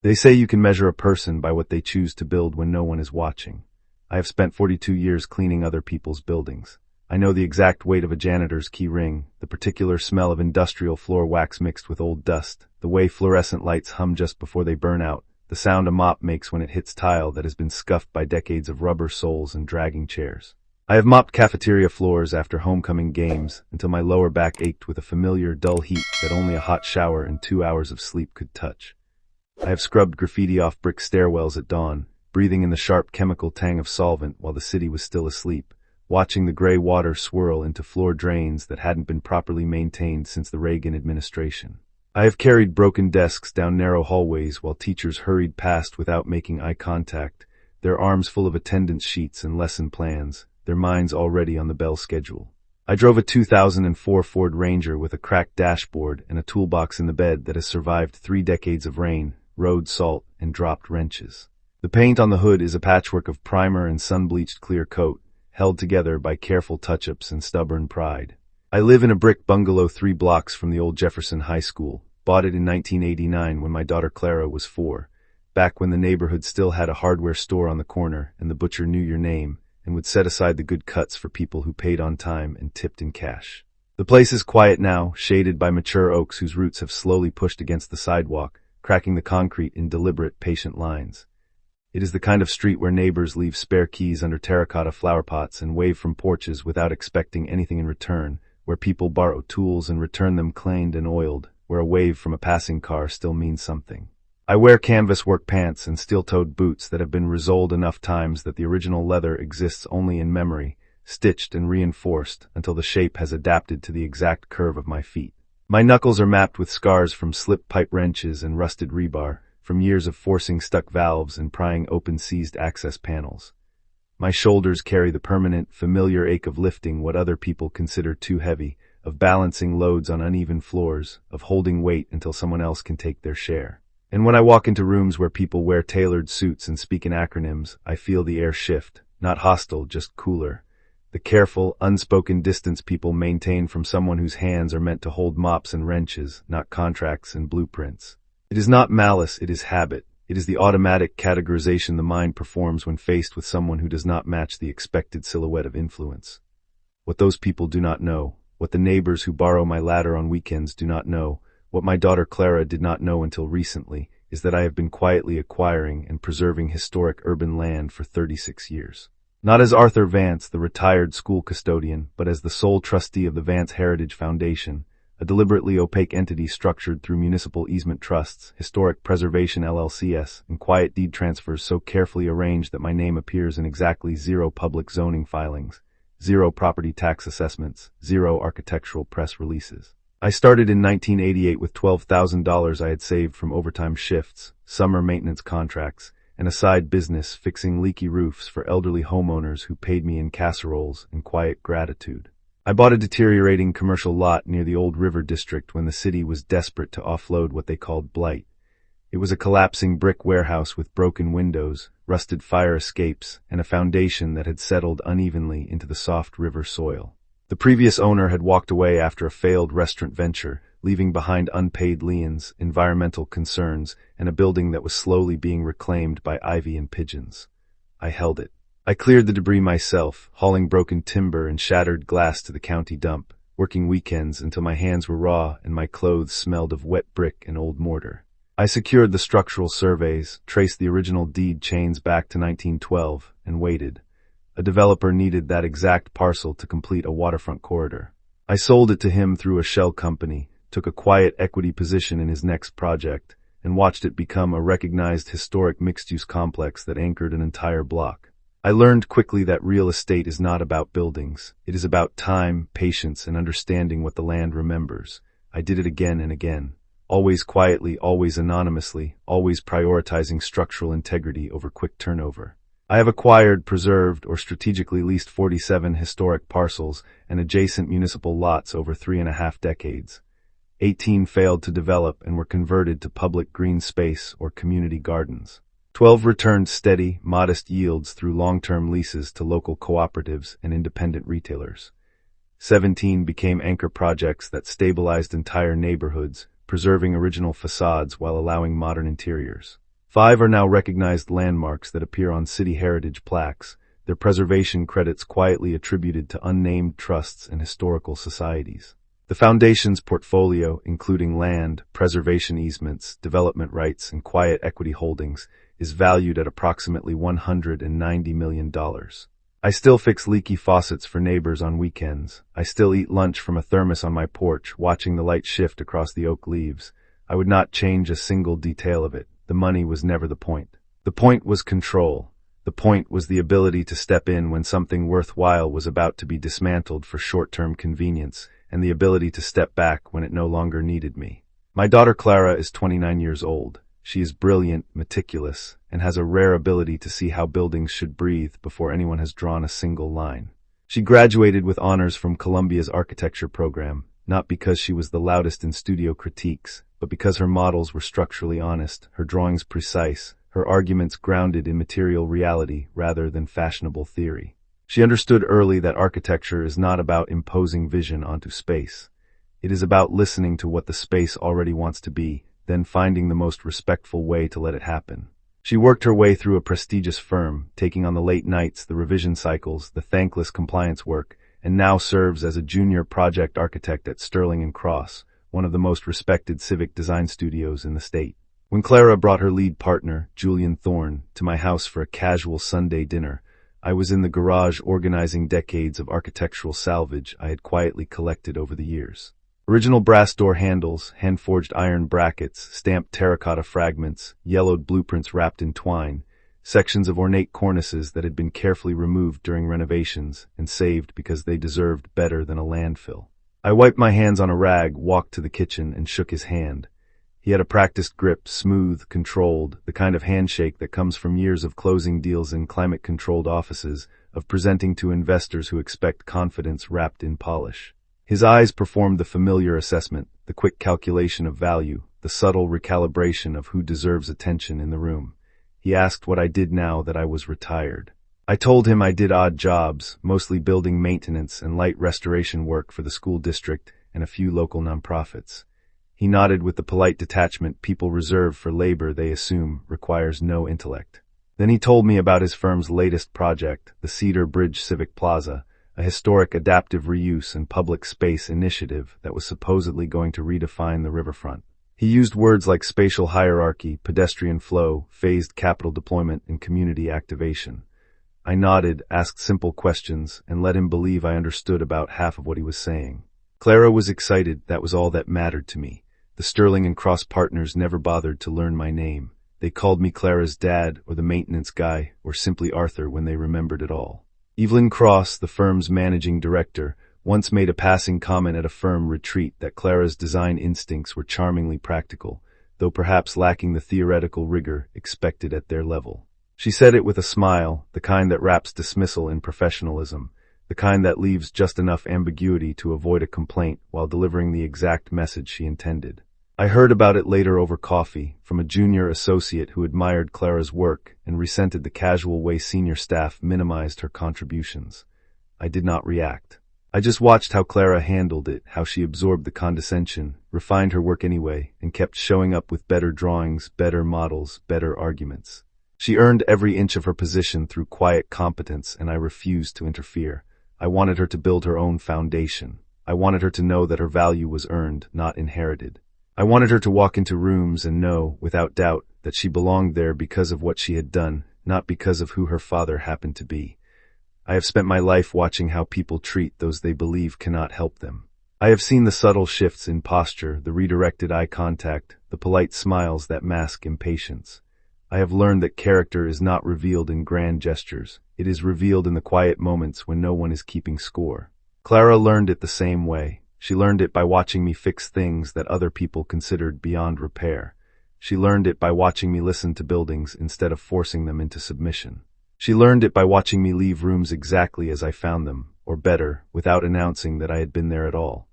They say you can measure a person by what they choose to build when no one is watching. I have spent 42 years cleaning other people's buildings. I know the exact weight of a janitor's key ring, the particular smell of industrial floor wax mixed with old dust, the way fluorescent lights hum just before they burn out, the sound a mop makes when it hits tile that has been scuffed by decades of rubber soles and dragging chairs. I have mopped cafeteria floors after homecoming games until my lower back ached with a familiar, dull heat that only a hot shower and 2 hours of sleep could touch. I have scrubbed graffiti off brick stairwells at dawn, breathing in the sharp chemical tang of solvent while the city was still asleep, watching the gray water swirl into floor drains that hadn't been properly maintained since the Reagan administration. I have carried broken desks down narrow hallways while teachers hurried past without making eye contact, their arms full of attendance sheets and lesson plans, their minds already on the bell schedule. I drove a 2004 Ford Ranger with a cracked dashboard and a toolbox in the bed that has survived 3 decades of rain, road salt, and dropped wrenches. The paint on the hood is a patchwork of primer and sun-bleached clear coat, held together by careful touch-ups and stubborn pride. I live in a brick bungalow 3 blocks from the old Jefferson High School, bought it in 1989 when my daughter Clara was 4, back when the neighborhood still had a hardware store on the corner and the butcher knew your name and would set aside the good cuts for people who paid on time and tipped in cash. The place is quiet now, shaded by mature oaks whose roots have slowly pushed against the sidewalk, cracking the concrete in deliberate, patient lines. It is the kind of street where neighbors leave spare keys under terracotta flower pots and wave from porches without expecting anything in return, where people borrow tools and return them cleaned and oiled, where a wave from a passing car still means something. I wear canvas work pants and steel-toed boots that have been resoled enough times that the original leather exists only in memory, stitched and reinforced until the shape has adapted to the exact curve of my feet. My knuckles are mapped with scars from slip pipe wrenches and rusted rebar, from years of forcing stuck valves and prying open seized access panels. My shoulders carry the permanent, familiar ache of lifting what other people consider too heavy, of balancing loads on uneven floors, of holding weight until someone else can take their share. And when I walk into rooms where people wear tailored suits and speak in acronyms, I feel the air shift, not hostile, just cooler. The careful, unspoken distance people maintain from someone whose hands are meant to hold mops and wrenches, not contracts and blueprints. It is not malice, it is habit. It is the automatic categorization the mind performs when faced with someone who does not match the expected silhouette of influence. What those people do not know, what the neighbors who borrow my ladder on weekends do not know, what my daughter Clara did not know until recently, is that I have been quietly acquiring and preserving historic urban land for 36 years. Not as Arthur Vance, the retired school custodian, but as the sole trustee of the Vance Heritage Foundation, a deliberately opaque entity structured through municipal easement trusts, historic preservation LLCs, and quiet deed transfers so carefully arranged that my name appears in exactly 0 public zoning filings, 0 property tax assessments, 0 architectural press releases. I started in 1988 with $12,000 I had saved from overtime shifts, summer maintenance contracts, and a side business fixing leaky roofs for elderly homeowners who paid me in casseroles and quiet gratitude. I bought a deteriorating commercial lot near the old river district when the city was desperate to offload what they called blight. It was a collapsing brick warehouse with broken windows, rusted fire escapes, and a foundation that had settled unevenly into the soft river soil. The previous owner had walked away after a failed restaurant venture, leaving behind unpaid liens, environmental concerns, and a building that was slowly being reclaimed by ivy and pigeons. I held it. I cleared the debris myself, hauling broken timber and shattered glass to the county dump, working weekends until my hands were raw and my clothes smelled of wet brick and old mortar. I secured the structural surveys, traced the original deed chains back to 1912, and waited. A developer needed that exact parcel to complete a waterfront corridor. I sold it to him through a shell company, took a quiet equity position in his next project, and watched it become a recognized historic mixed-use complex that anchored an entire block. I learned quickly that real estate is not about buildings. It is about time, patience, and understanding what the land remembers. I did it again and again. Always quietly, always anonymously, always prioritizing structural integrity over quick turnover. I have acquired, preserved, or strategically leased 47 historic parcels and adjacent municipal lots over 3.5 decades. 18 failed to develop and were converted to public green space or community gardens. 12 returned steady, modest yields through long-term leases to local cooperatives and independent retailers. 17 became anchor projects that stabilized entire neighborhoods, preserving original facades while allowing modern interiors. 5 are now recognized landmarks that appear on city heritage plaques, their preservation credits quietly attributed to unnamed trusts and historical societies. The Foundation's portfolio, including land, preservation easements, development rights, and quiet equity holdings, is valued at approximately $190 million. I still fix leaky faucets for neighbors on weekends. I still eat lunch from a thermos on my porch, watching the light shift across the oak leaves. I would not change a single detail of it. The money was never the point. The point was control. The point was the ability to step in when something worthwhile was about to be dismantled for short-term convenience, and the ability to step back when it no longer needed me. My daughter Clara is 29 years old. She is brilliant, meticulous, and has a rare ability to see how buildings should breathe before anyone has drawn a single line. She graduated with honors from Columbia's architecture program, not because she was the loudest in studio critiques, but because her models were structurally honest, her drawings precise, her arguments grounded in material reality rather than fashionable theory. She understood early that architecture is not about imposing vision onto space. It is about listening to what the space already wants to be, then finding the most respectful way to let it happen. She worked her way through a prestigious firm, taking on the late nights, the revision cycles, the thankless compliance work, and now serves as a junior project architect at Sterling & Cross, one of the most respected civic design studios in the state. When Clara brought her lead partner, Julian Thorne, to my house for a casual Sunday dinner, I was in the garage organizing decades of architectural salvage I had quietly collected over the years. Original brass door handles, hand-forged iron brackets, stamped terracotta fragments, yellowed blueprints wrapped in twine, sections of ornate cornices that had been carefully removed during renovations and saved because they deserved better than a landfill. I wiped my hands on a rag, walked to the kitchen, and shook his hand. He had a practiced grip, smooth, controlled, the kind of handshake that comes from years of closing deals in climate-controlled offices, of presenting to investors who expect confidence wrapped in polish. His eyes performed the familiar assessment, the quick calculation of value, the subtle recalibration of who deserves attention in the room. He asked what I did now that I was retired. I told him I did odd jobs, mostly building maintenance and light restoration work for the school district and a few local nonprofits. He nodded with the polite detachment people reserve for labor they assume requires no intellect. Then he told me about his firm's latest project, the Cedar Bridge Civic Plaza, a historic adaptive reuse and public space initiative that was supposedly going to redefine the riverfront. He used words like spatial hierarchy, pedestrian flow, phased capital deployment, and community activation. I nodded, asked simple questions, and let him believe I understood about half of what he was saying. Clara was excited. That was all that mattered to me. The Sterling & Cross partners never bothered to learn my name. They called me Clara's dad, or the maintenance guy, or simply Arthur when they remembered it all. Evelyn Cross, the firm's managing director, once made a passing comment at a firm retreat that Clara's design instincts were charmingly practical, though perhaps lacking the theoretical rigor expected at their level. She said it with a smile, the kind that wraps dismissal in professionalism, the kind that leaves just enough ambiguity to avoid a complaint while delivering the exact message she intended. I heard about it later over coffee, from a junior associate who admired Clara's work and resented the casual way senior staff minimized her contributions. I did not react. I just watched how Clara handled it, how she absorbed the condescension, refined her work anyway, and kept showing up with better drawings, better models, better arguments. She earned every inch of her position through quiet competence, and I refused to interfere. I wanted her to build her own foundation. I wanted her to know that her value was earned, not inherited. I wanted her to walk into rooms and know, without doubt, that she belonged there because of what she had done, not because of who her father happened to be. I have spent my life watching how people treat those they believe cannot help them. I have seen the subtle shifts in posture, the redirected eye contact, the polite smiles that mask impatience. I have learned that character is not revealed in grand gestures. It is revealed in the quiet moments when no one is keeping score. Clara learned it the same way. She learned it by watching me fix things that other people considered beyond repair. She learned it by watching me listen to buildings instead of forcing them into submission. She learned it by watching me leave rooms exactly as I found them, or better, without announcing that I had been there at all.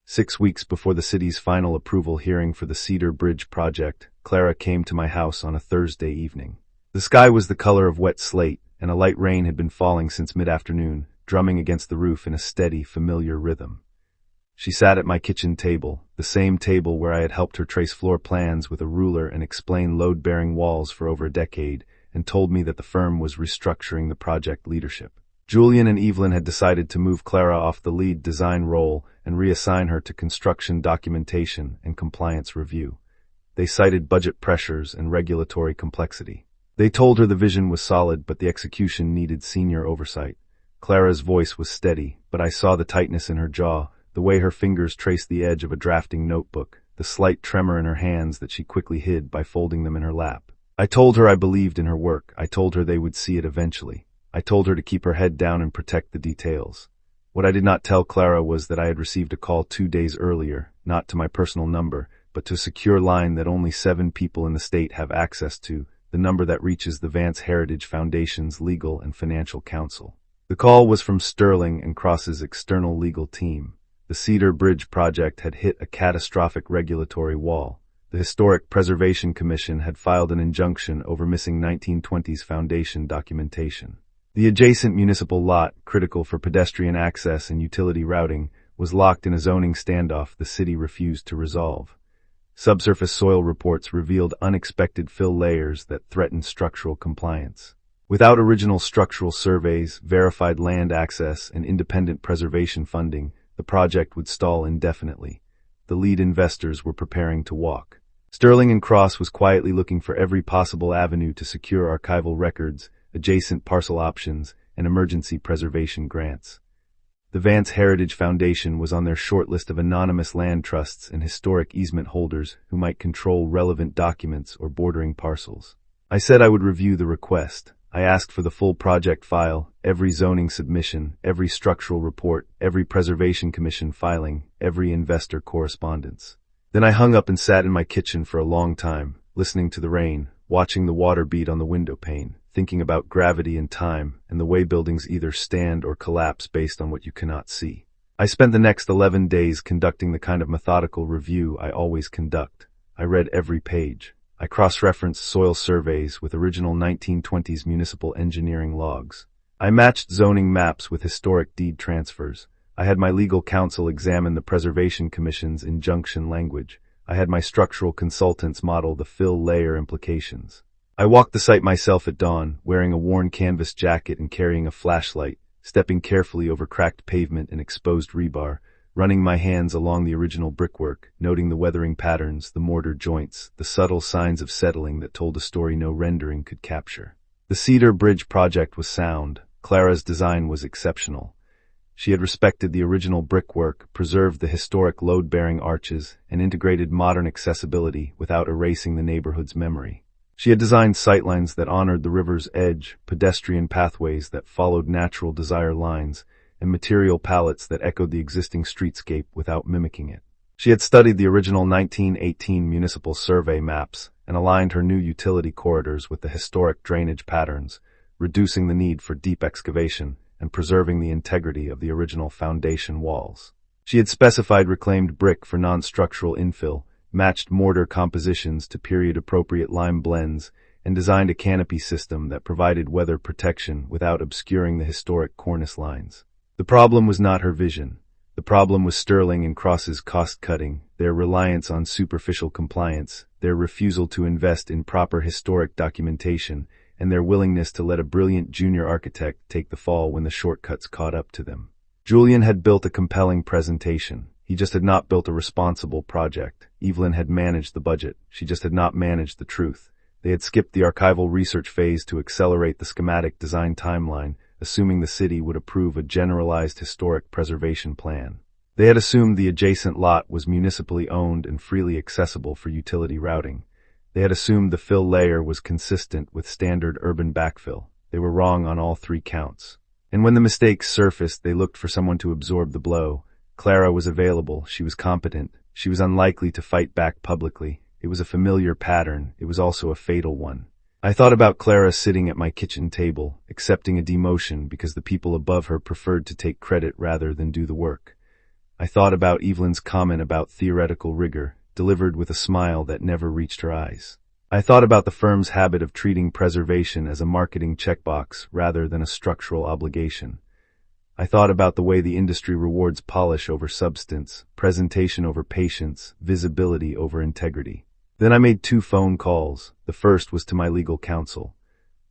6 weeks before the city's final approval hearing for the Cedar Bridge project, Clara came to my house on a Thursday evening. The sky was the color of wet slate, and a light rain had been falling since mid-afternoon, drumming against the roof in a steady, familiar rhythm. She sat at my kitchen table, the same table where I had helped her trace floor plans with a ruler and explain load-bearing walls for over a decade, and told me that the firm was restructuring the project leadership. Julian and Evelyn had decided to move Clara off the lead design role and reassign her to construction documentation and compliance review. They cited budget pressures and regulatory complexity. They told her the vision was solid, but the execution needed senior oversight. Clara's voice was steady, but I saw the tightness in her jaw, the way her fingers traced the edge of a drafting notebook, the slight tremor in her hands that she quickly hid by folding them in her lap. I told her I believed in her work. I told her they would see it eventually. I told her to keep her head down and protect the details. What I did not tell Clara was that I had received a call 2 days earlier, not to my personal number, but to a secure line that only 7 people in the state have access to, the number that reaches the Vance Heritage Foundation's legal and financial counsel. The call was from Sterling and Cross's external legal team. The Cedar Bridge project had hit a catastrophic regulatory wall. The Historic Preservation Commission had filed an injunction over missing 1920s foundation documentation. The adjacent municipal lot, critical for pedestrian access and utility routing, was locked in a zoning standoff the city refused to resolve. Subsurface soil reports revealed unexpected fill layers that threatened structural compliance. Without original structural surveys, verified land access, and independent preservation funding, the project would stall indefinitely. The lead investors were preparing to walk. Sterling and Cross was quietly looking for every possible avenue to secure archival records, adjacent parcel options, and emergency preservation grants. The Vance Heritage Foundation was on their short list of anonymous land trusts and historic easement holders who might control relevant documents or bordering parcels. I said I would review the request. I asked for the full project file, every zoning submission, every structural report, every preservation commission filing, every investor correspondence. Then I hung up and sat in my kitchen for a long time, listening to the rain, watching the water beat on the window pane, thinking about gravity and time and the way buildings either stand or collapse based on what you cannot see. I spent the next 11 days conducting the kind of methodical review I always conduct. I read every page. I cross-referenced soil surveys with original 1920s municipal engineering logs. I matched zoning maps with historic deed transfers. I had my legal counsel examine the Preservation Commission's injunction language. I had my structural consultants model the fill layer implications. I walked the site myself at dawn, wearing a worn canvas jacket and carrying a flashlight, stepping carefully over cracked pavement and exposed rebar, running my hands along the original brickwork, noting the weathering patterns, the mortar joints, the subtle signs of settling that told a story no rendering could capture. The Cedar Bridge project was sound. Clara's design was exceptional. She had respected the original brickwork, preserved the historic load-bearing arches, and integrated modern accessibility without erasing the neighborhood's memory. She had designed sightlines that honored the river's edge, pedestrian pathways that followed natural desire lines, and material palettes that echoed the existing streetscape without mimicking it. She had studied the original 1918 municipal survey maps and aligned her new utility corridors with the historic drainage patterns, reducing the need for deep excavation and preserving the integrity of the original foundation walls. She had specified reclaimed brick for non-structural infill, matched mortar compositions to period-appropriate lime blends, and designed a canopy system that provided weather protection without obscuring the historic cornice lines. The problem was not her vision. The problem was Sterling and Cross's cost-cutting, their reliance on superficial compliance, their refusal to invest in proper historic documentation, and their willingness to let a brilliant junior architect take the fall when the shortcuts caught up to them. Julian had built a compelling presentation. He just had not built a responsible project. Evelyn had managed the budget. She just had not managed the truth. They had skipped the archival research phase to accelerate the schematic design timeline, assuming the city would approve a generalized historic preservation plan. They had assumed the adjacent lot was municipally owned and freely accessible for utility routing. They had assumed the fill layer was consistent with standard urban backfill. They were wrong on all 3 counts. And when the mistakes surfaced, they looked for someone to absorb the blow. Clara was available. She was competent. She was unlikely to fight back publicly. It was a familiar pattern. It was also a fatal one. I thought about Clara sitting at my kitchen table, accepting a demotion because the people above her preferred to take credit rather than do the work. I thought about Evelyn's comment about theoretical rigor, delivered with a smile that never reached her eyes. I thought about the firm's habit of treating preservation as a marketing checkbox rather than a structural obligation. I thought about the way the industry rewards polish over substance, presentation over patience, visibility over integrity. Then I made 2 phone calls. The first was to my legal counsel.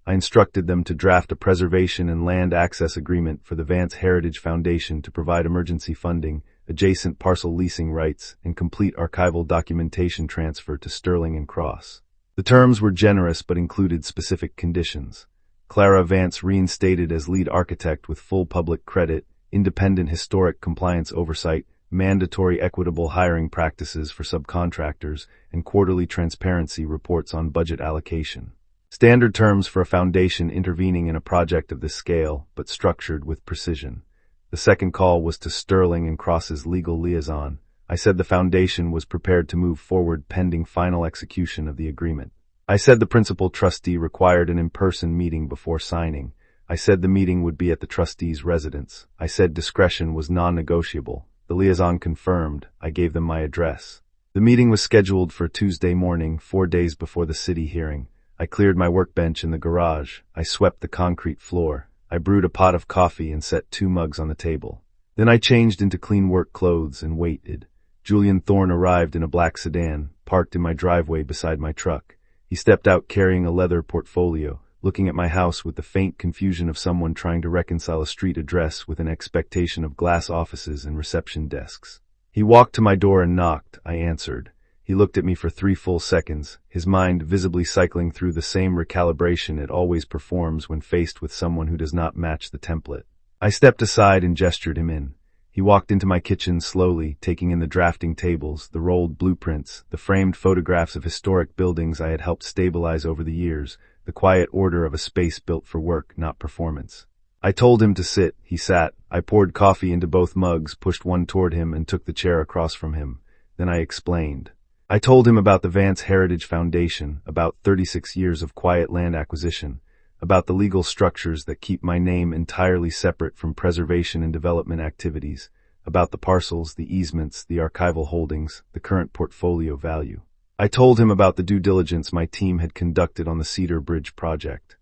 I instructed them to draft a preservation and land access agreement for the Vance Heritage Foundation to provide emergency funding, adjacent parcel leasing rights, and complete archival documentation transfer to Sterling and Cross. The terms were generous but included specific conditions. Clara Vance reinstated as lead architect with full public credit, independent historic compliance oversight, mandatory equitable hiring practices for subcontractors, and quarterly transparency reports on budget allocation. Standard terms for a foundation intervening in a project of this scale, but structured with precision. The second call was to Sterling and Cross's legal liaison. I said the foundation was prepared to move forward pending final execution of the agreement. I said the principal trustee required an in-person meeting before signing. I said the meeting would be at the trustee's residence. I said discretion was non-negotiable. The liaison confirmed. I gave them my address. The meeting was scheduled for Tuesday morning, 4 days before the city hearing. I cleared my workbench in the garage. I swept the concrete floor. I brewed a pot of coffee and set 2 mugs on the table. Then I changed into clean work clothes and waited. Julian Thorne arrived in a black sedan, parked in my driveway beside my truck. He stepped out carrying a leather portfolio, looking at my house with the faint confusion of someone trying to reconcile a street address with an expectation of glass offices and reception desks. He walked to my door and knocked. I answered. He looked at me for 3 full seconds, his mind visibly cycling through the same recalibration it always performs when faced with someone who does not match the template. I stepped aside and gestured him in. He walked into my kitchen slowly, taking in the drafting tables, the rolled blueprints, the framed photographs of historic buildings I had helped stabilize over the years, the quiet order of a space built for work, not performance. I told him to sit. He sat. I poured coffee into both mugs, pushed one toward him, and took the chair across from him. Then I explained. I told him about the Vance Heritage Foundation, about 36 years of quiet land acquisition, about the legal structures that keep my name entirely separate from preservation and development activities, about the parcels, the easements, the archival holdings, the current portfolio value. I told him about the due diligence my team had conducted on the Cedar Bridge project.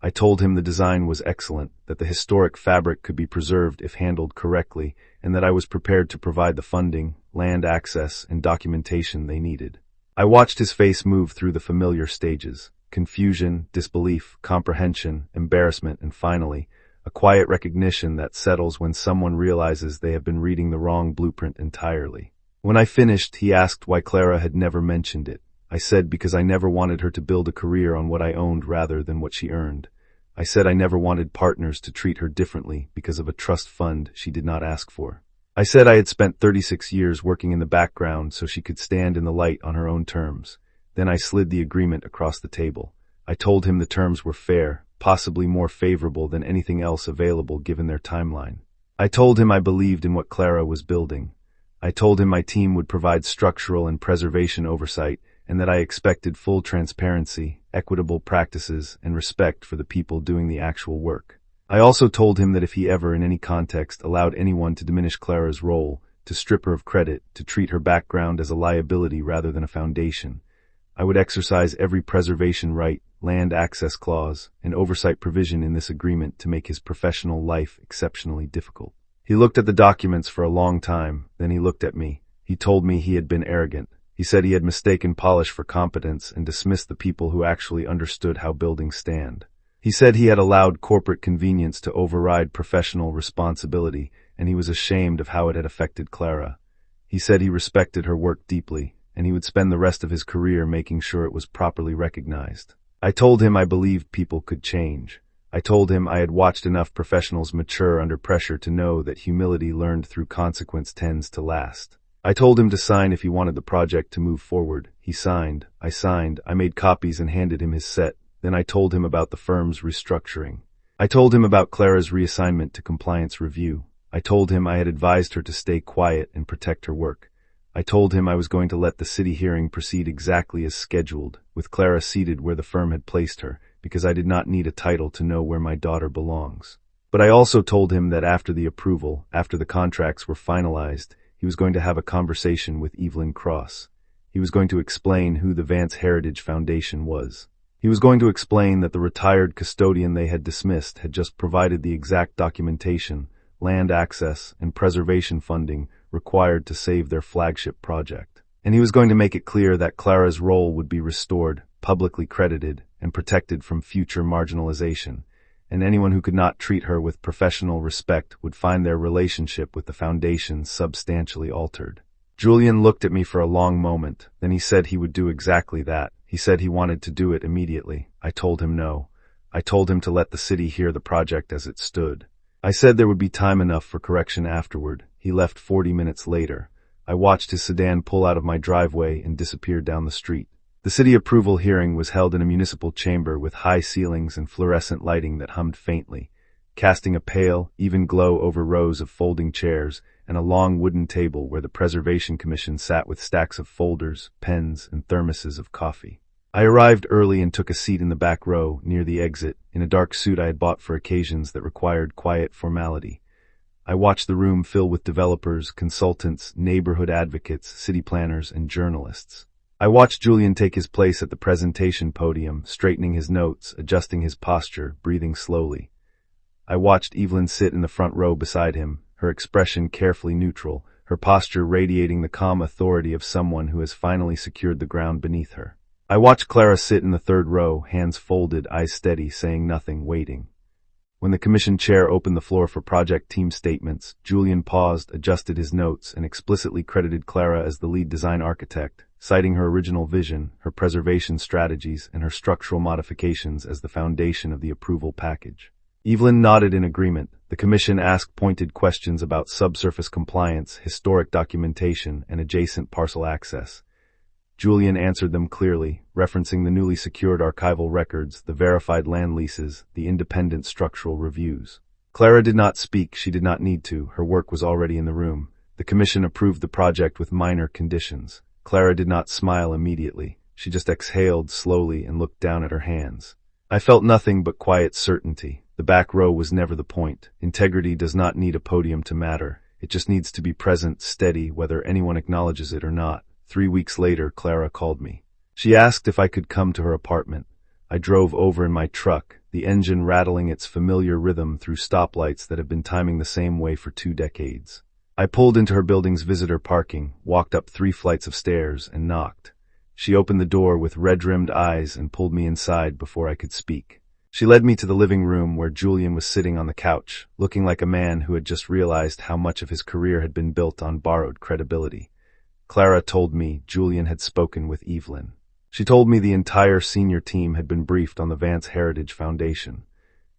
I told him the design was excellent, that the historic fabric could be preserved if handled correctly, and that I was prepared to provide the funding, land access, and documentation they needed. I watched his face move through the familiar stages. Confusion, disbelief, comprehension, embarrassment, and finally, a quiet recognition that settles when someone realizes they have been reading the wrong blueprint entirely. When I finished, he asked why Clara had never mentioned it. I said because I never wanted her to build a career on what I owned rather than what she earned. I said I never wanted partners to treat her differently because of a trust fund she did not ask for. I said I had spent 36 years working in the background so she could stand in the light on her own terms. Then I slid the agreement across the table. I told him the terms were fair, possibly more favorable than anything else available given their timeline. I told him I believed in what Clara was building. I told him my team would provide structural and preservation oversight and that I expected full transparency, equitable practices, and respect for the people doing the actual work. I also told him that if he ever in any context allowed anyone to diminish Clara's role, to strip her of credit, to treat her background as a liability rather than a foundation, I would exercise every preservation right, land access clause, and oversight provision in this agreement to make his professional life exceptionally difficult. He looked at the documents for a long time, then he looked at me. He told me he had been arrogant. He said he had mistaken polish for competence and dismissed the people who actually understood how buildings stand. He said he had allowed corporate convenience to override professional responsibility, and he was ashamed of how it had affected Clara. He said he respected her work deeply, and he would spend the rest of his career making sure it was properly recognized. I told him I believed people could change. I told him I had watched enough professionals mature under pressure to know that humility learned through consequence tends to last. I told him to sign if he wanted the project to move forward. He signed. I signed. I made copies and handed him his set. Then I told him about the firm's restructuring. I told him about Clara's reassignment to compliance review. I told him I had advised her to stay quiet and protect her work. I told him I was going to let the city hearing proceed exactly as scheduled, with Clara seated where the firm had placed her, because I did not need a title to know where my daughter belongs. But I also told him that after the approval, after the contracts were finalized, he was going to have a conversation with Evelyn Cross. He was going to explain who the Vance Heritage Foundation was. He was going to explain that the retired custodian they had dismissed had just provided the exact documentation, land access, and preservation funding required to save their flagship project. And he was going to make it clear that Clara's role would be restored, publicly credited, and protected from future marginalization, and anyone who could not treat her with professional respect would find their relationship with the foundation substantially altered. Julian looked at me for a long moment, then he said he would do exactly that. He said he wanted to do it immediately. I told him no. I told him to let the city hear the project as it stood. I said there would be time enough for correction afterward. He left 40 minutes later. I watched his sedan pull out of my driveway and disappear down the street. The city approval hearing was held in a municipal chamber with high ceilings and fluorescent lighting that hummed faintly, casting a pale, even glow over rows of folding chairs and a long wooden table where the Preservation Commission sat with stacks of folders, pens, and thermoses of coffee. I arrived early and took a seat in the back row, near the exit, in a dark suit I had bought for occasions that required quiet formality. I watched the room fill with developers, consultants, neighborhood advocates, city planners, and journalists. I watched Julian take his place at the presentation podium, straightening his notes, adjusting his posture, breathing slowly. I watched Evelyn sit in the front row beside him, her expression carefully neutral, her posture radiating the calm authority of someone who has finally secured the ground beneath her. I watched Clara sit in the third row, hands folded, eyes steady, saying nothing, waiting. When the commission chair opened the floor for project team statements, Julian paused, adjusted his notes, and explicitly credited Clara as the lead design architect, citing her original vision, her preservation strategies, and her structural modifications as the foundation of the approval package. Evelyn nodded in agreement. The commission asked pointed questions about subsurface compliance, historic documentation, and adjacent parcel access. Julian answered them clearly, referencing the newly secured archival records, the verified land leases, the independent structural reviews. Clara did not speak. She did not need to. Her work was already in the room. The commission approved the project with minor conditions. Clara did not smile immediately. She just exhaled slowly and looked down at her hands. I felt nothing but quiet certainty. The back row was never the point. Integrity does not need a podium to matter. It just needs to be present, steady, whether anyone acknowledges it or not. 3 weeks later, Clara called me. She asked if I could come to her apartment. I drove over in my truck, the engine rattling its familiar rhythm through stoplights that have been timing the same way for 2 decades. I pulled into her building's visitor parking, walked up 3 flights of stairs, and knocked. She opened the door with red-rimmed eyes and pulled me inside before I could speak. She led me to the living room where Julian was sitting on the couch, looking like a man who had just realized how much of his career had been built on borrowed credibility. Clara told me Julian had spoken with Evelyn. She told me the entire senior team had been briefed on the Vance Heritage Foundation.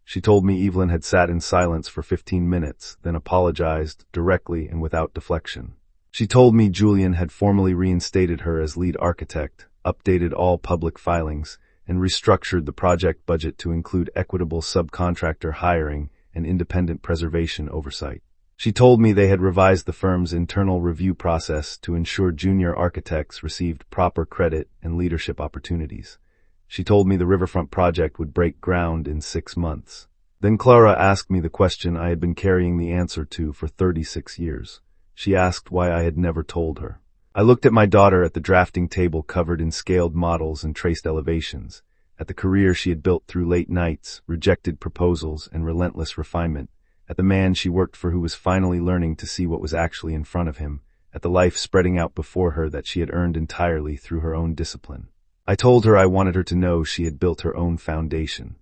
She told me Evelyn had sat in silence for 15 minutes, then apologized, directly and without deflection. She told me Julian had formally reinstated her as lead architect, updated all public filings, and restructured the project budget to include equitable subcontractor hiring and independent preservation oversight. She told me they had revised the firm's internal review process to ensure junior architects received proper credit and leadership opportunities. She told me the riverfront project would break ground in 6 months. Then Clara asked me the question I had been carrying the answer to for 36 years. She asked why I had never told her. I looked at my daughter at the drafting table covered in scaled models and traced elevations, at the career she had built through late nights, rejected proposals, and relentless refinement, at the man she worked for who was finally learning to see what was actually in front of him, at the life spreading out before her that she had earned entirely through her own discipline. I told her I wanted her to know she had built her own foundation.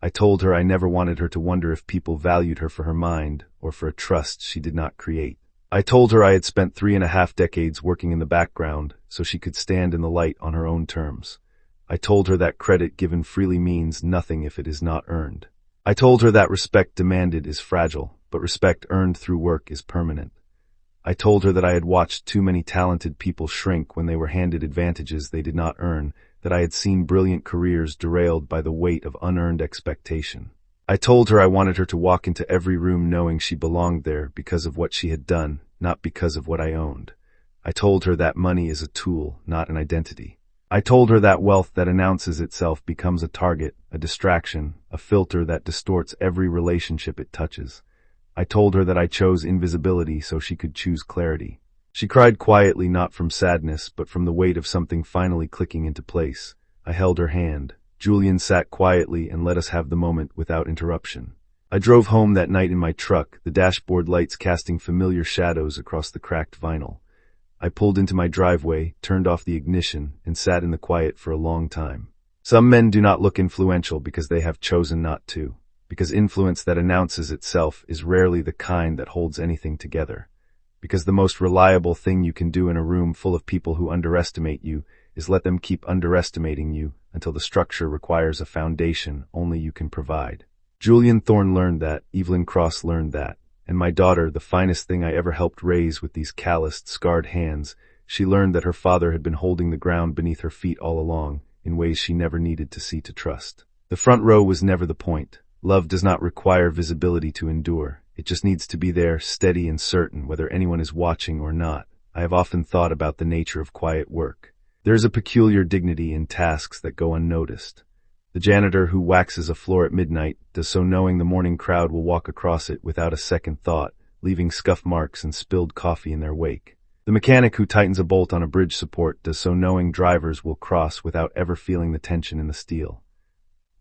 I told her I never wanted her to wonder if people valued her for her mind or for a trust she did not create. I told her I had spent 3.5 decades working in the background so she could stand in the light on her own terms. I told her that credit given freely means nothing if it is not earned. I told her that respect demanded is fragile, but respect earned through work is permanent. I told her that I had watched too many talented people shrink when they were handed advantages they did not earn, that I had seen brilliant careers derailed by the weight of unearned expectation. I told her I wanted her to walk into every room knowing she belonged there because of what she had done, not because of what I owned. I told her that money is a tool, not an identity. I told her that wealth that announces itself becomes a target, a distraction, a filter that distorts every relationship it touches. I told her that I chose invisibility so she could choose clarity. She cried quietly, not from sadness, but from the weight of something finally clicking into place. I held her hand. Julian sat quietly and let us have the moment without interruption. I drove home that night in my truck, the dashboard lights casting familiar shadows across the cracked vinyl. I pulled into my driveway, turned off the ignition, and sat in the quiet for a long time. Some men do not look influential because they have chosen not to, because influence that announces itself is rarely the kind that holds anything together. Because the most reliable thing you can do in a room full of people who underestimate you is let them keep underestimating you until the structure requires a foundation only you can provide. Julian Thorne learned that, Evelyn Cross learned that, and my daughter, the finest thing I ever helped raise with these calloused, scarred hands, she learned that her father had been holding the ground beneath her feet all along, in ways she never needed to see to trust. The front row was never the point. Love does not require visibility to endure. It just needs to be there, steady and certain, whether anyone is watching or not. I have often thought about the nature of quiet work. There is a peculiar dignity in tasks that go unnoticed. The janitor who waxes a floor at midnight does so knowing the morning crowd will walk across it without a second thought, leaving scuff marks and spilled coffee in their wake. The mechanic who tightens a bolt on a bridge support does so knowing drivers will cross without ever feeling the tension in the steel.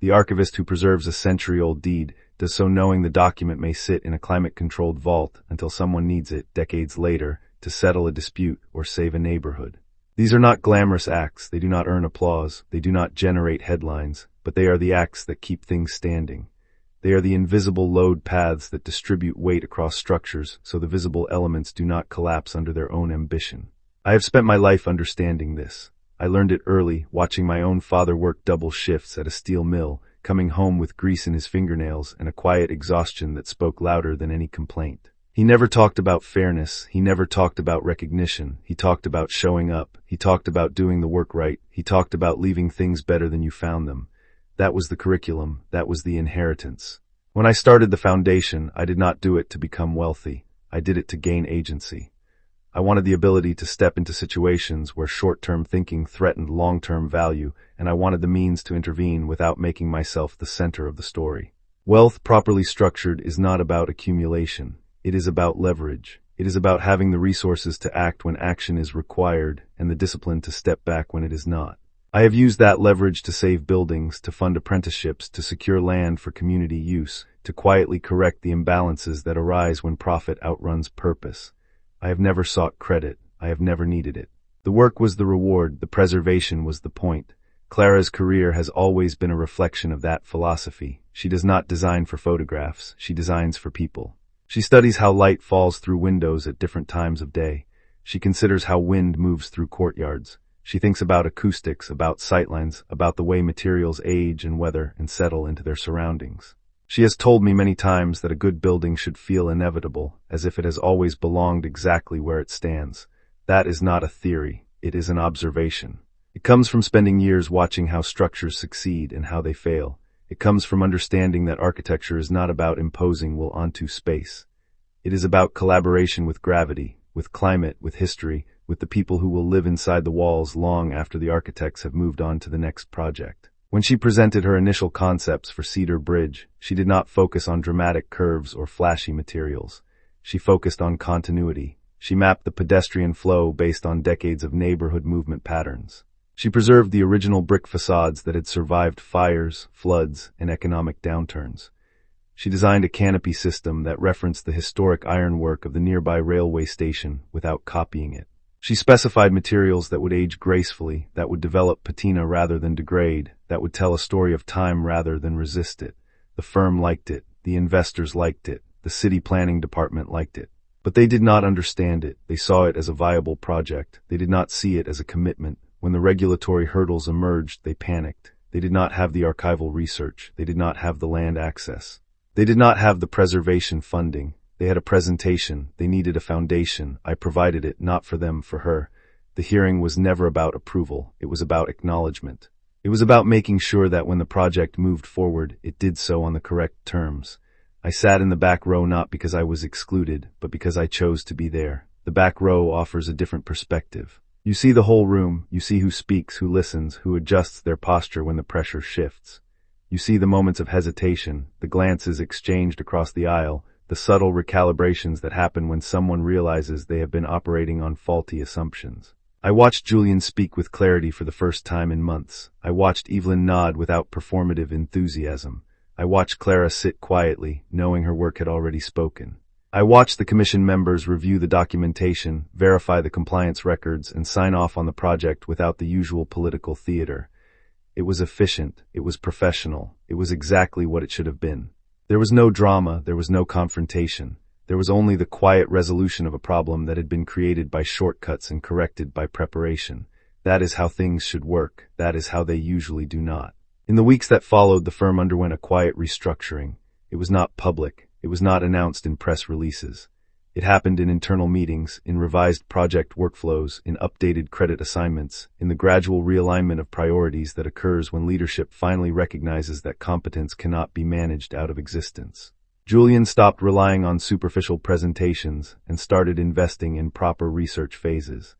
The archivist who preserves a century-old deed does so knowing the document may sit in a climate-controlled vault until someone needs it decades later to settle a dispute or save a neighborhood. These are not glamorous acts, they do not earn applause, they do not generate headlines, but they are the acts that keep things standing. They are the invisible load paths that distribute weight across structures so the visible elements do not collapse under their own ambition. I have spent my life understanding this. I learned it early, watching my own father work double shifts at a steel mill, coming home with grease in his fingernails and a quiet exhaustion that spoke louder than any complaint. He never talked about fairness, he never talked about recognition, he talked about showing up, he talked about doing the work right, he talked about leaving things better than you found them. That was the curriculum, that was the inheritance. When I started the foundation, I did not do it to become wealthy, I did it to gain agency. I wanted the ability to step into situations where short-term thinking threatened long-term value, and I wanted the means to intervene without making myself the center of the story. Wealth properly structured is not about accumulation. It is about leverage. It is about having the resources to act when action is required and the discipline to step back when it is not. I have used that leverage to save buildings, to fund apprenticeships, to secure land for community use, to quietly correct the imbalances that arise when profit outruns purpose. I have never sought credit. I have never needed it. The work was the reward, the preservation was the point. Clara's career has always been a reflection of that philosophy. She does not design for photographs, she designs for people. She studies how light falls through windows at different times of day. She considers how wind moves through courtyards. She thinks about acoustics, about sightlines, about the way materials age and weather and settle into their surroundings. She has told me many times that a good building should feel inevitable, as if it has always belonged exactly where it stands. That is not a theory, it is an observation. It comes from spending years watching how structures succeed and how they fail. It comes from understanding that architecture is not about imposing will onto space. It is about collaboration with gravity, with climate, with history, with the people who will live inside the walls long after the architects have moved on to the next project. When she presented her initial concepts for Cedar Bridge, she did not focus on dramatic curves or flashy materials. She focused on continuity. She mapped the pedestrian flow based on decades of neighborhood movement patterns. She preserved the original brick facades that had survived fires, floods, and economic downturns. She designed a canopy system that referenced the historic ironwork of the nearby railway station without copying it. She specified materials that would age gracefully, that would develop patina rather than degrade, that would tell a story of time rather than resist it. The firm liked it, the investors liked it, the city planning department liked it. But they did not understand it. They saw it as a viable project. They did not see it as a commitment. When the regulatory hurdles emerged, they panicked. They did not have the archival research. They did not have the land access. They did not have the preservation funding. They had a presentation. They needed a foundation. I provided it, not for them, for her. The hearing was never about approval. It was about acknowledgement. It was about making sure that when the project moved forward, it did so on the correct terms. I sat in the back row not because I was excluded, but because I chose to be there. The back row offers a different perspective. You see the whole room. You see who speaks, who listens, who adjusts their posture when the pressure shifts. You see the moments of hesitation, the glances exchanged across the aisle, the subtle recalibrations that happen when someone realizes they have been operating on faulty assumptions. I watched Julian speak with clarity for the first time in months. I watched Evelyn nod without performative enthusiasm. I watched Clara sit quietly, knowing her work had already spoken. I watched the commission members review the documentation, verify the compliance records, and sign off on the project without the usual political theater. It was efficient, it was professional, it was exactly what it should have been. There was no drama, there was no confrontation. There was only the quiet resolution of a problem that had been created by shortcuts and corrected by preparation. That is how things should work. That is how they usually do not. In the weeks that followed, the firm underwent a quiet restructuring. It was not public. It was not announced in press releases. It happened in internal meetings, in revised project workflows, in updated credit assignments, in the gradual realignment of priorities that occurs when leadership finally recognizes that competence cannot be managed out of existence. Julian stopped relying on superficial presentations and started investing in proper research phases.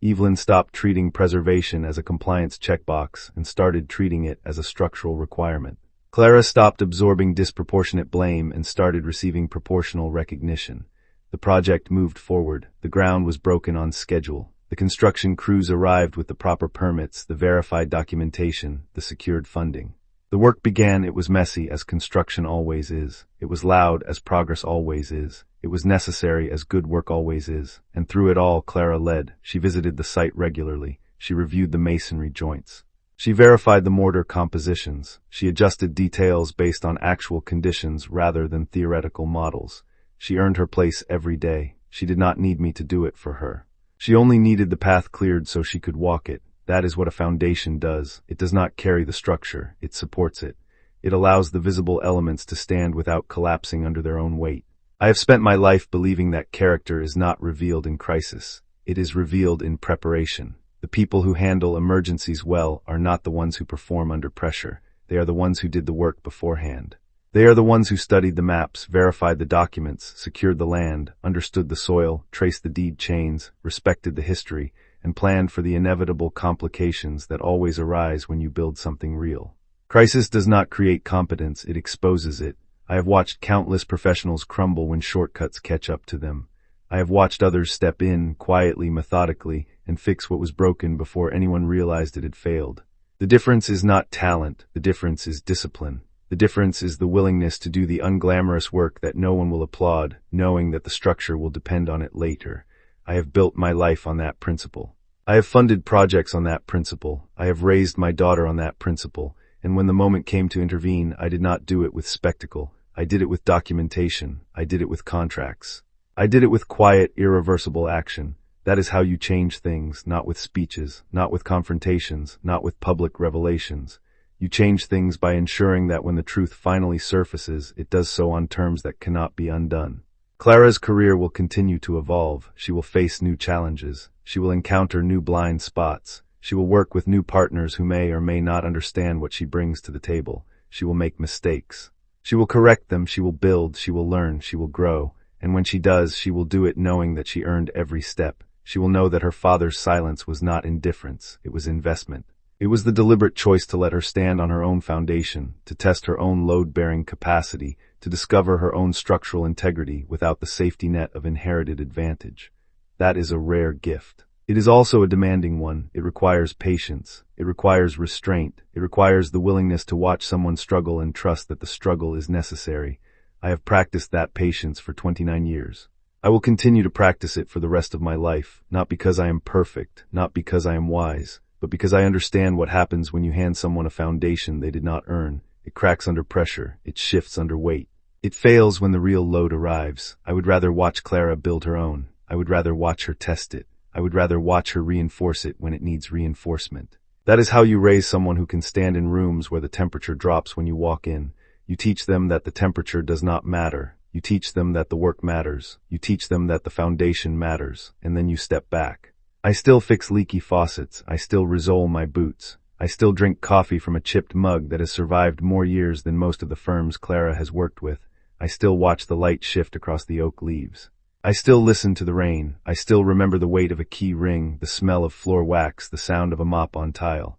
Evelyn stopped treating preservation as a compliance checkbox and started treating it as a structural requirement. Clara stopped absorbing disproportionate blame and started receiving proportional recognition. The project moved forward. The ground was broken on schedule. The construction crews arrived with the proper permits, the verified documentation, the secured funding. The work began. It was messy, as construction always is. It was loud, as progress always is. It was necessary, as good work always is. And through it all, Clara led. She visited the site regularly. She reviewed the masonry joints. She verified the mortar compositions. She adjusted details based on actual conditions rather than theoretical models. She earned her place every day. She did not need me to do it for her. She only needed the path cleared so she could walk it. That is what a foundation does. It does not carry the structure. It supports it. It allows the visible elements to stand without collapsing under their own weight. I have spent my life believing that character is not revealed in crisis. It is revealed in preparation. The people who handle emergencies well are not the ones who perform under pressure. They are the ones who did the work beforehand. They are the ones who studied the maps, verified the documents, secured the land, understood the soil, traced the deed chains, respected the history, and planned for the inevitable complications that always arise when you build something real. Crisis does not create competence, it exposes it. I have watched countless professionals crumble when shortcuts catch up to them. I have watched others step in, quietly, methodically, and fix what was broken before anyone realized it had failed. The difference is not talent, the difference is discipline. The difference is the willingness to do the unglamorous work that no one will applaud, knowing that the structure will depend on it later. I have built my life on that principle. I have funded projects on that principle. I have raised my daughter on that principle. And when the moment came to intervene, I did not do it with spectacle. I did it with documentation. I did it with contracts. I did it with quiet, irreversible action. That is how you change things, not with speeches, not with confrontations, not with public revelations. You change things by ensuring that when the truth finally surfaces, it does so on terms that cannot be undone. Clara's career will continue to evolve. She will face new challenges. She will encounter new blind spots. She will work with new partners who may or may not understand what she brings to the table. She will make mistakes. She will correct them. She will build. She will learn. She will grow. And when she does, she will do it knowing that she earned every step. She will know that her father's silence was not indifference. It was investment. It was the deliberate choice to let her stand on her own foundation, to test her own load-bearing capacity, to discover her own structural integrity without the safety net of inherited advantage. That is a rare gift. It is also a demanding one. It requires patience. It requires restraint. It requires the willingness to watch someone struggle and trust that the struggle is necessary. I have practiced that patience for 29 years. I will continue to practice it for the rest of my life, not because I am perfect, not because I am wise, but because I understand what happens when you hand someone a foundation they did not earn. It cracks under pressure. It shifts under weight. It fails when the real load arrives. I would rather watch Clara build her own. I would rather watch her test it. I would rather watch her reinforce it when it needs reinforcement. That is how you raise someone who can stand in rooms where the temperature drops when you walk in. You teach them that the temperature does not matter. You teach them that the work matters. You teach them that the foundation matters. And then you step back. I still fix leaky faucets. I still resole my boots. I still drink coffee from a chipped mug that has survived more years than most of the firms Clara has worked with. I still watch the light shift across the oak leaves. I still listen to the rain. I still remember the weight of a key ring, the smell of floor wax, the sound of a mop on tile.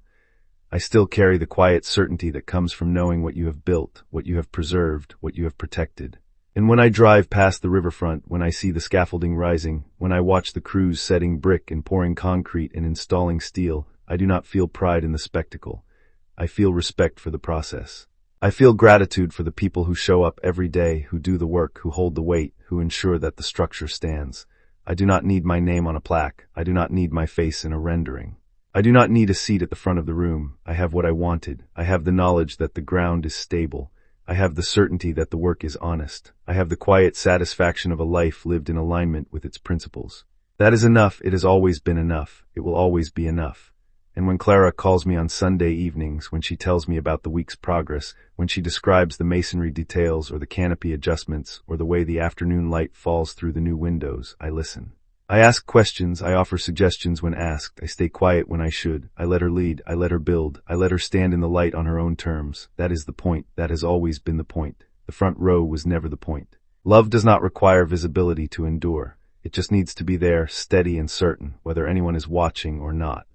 I still carry the quiet certainty that comes from knowing what you have built, what you have preserved, what you have protected. And when I drive past the riverfront, when I see the scaffolding rising, when I watch the crews setting brick and pouring concrete and installing steel, I do not feel pride in the spectacle. I feel respect for the process. I feel gratitude for the people who show up every day, who do the work, who hold the weight, who ensure that the structure stands. I do not need my name on a plaque. I do not need my face in a rendering. I do not need a seat at the front of the room. I have what I wanted. I have the knowledge that the ground is stable. I have the certainty that the work is honest. I have the quiet satisfaction of a life lived in alignment with its principles. That is enough. It has always been enough. It will always be enough. And when Clara calls me on Sunday evenings, when she tells me about the week's progress, when she describes the masonry details or the canopy adjustments or the way the afternoon light falls through the new windows, I listen. I ask questions, I offer suggestions when asked, I stay quiet when I should, I let her lead, I let her build, I let her stand in the light on her own terms. That is the point. That has always been the point. The front row was never the point. Love does not require visibility to endure. It just needs to be there, steady and certain, whether anyone is watching or not.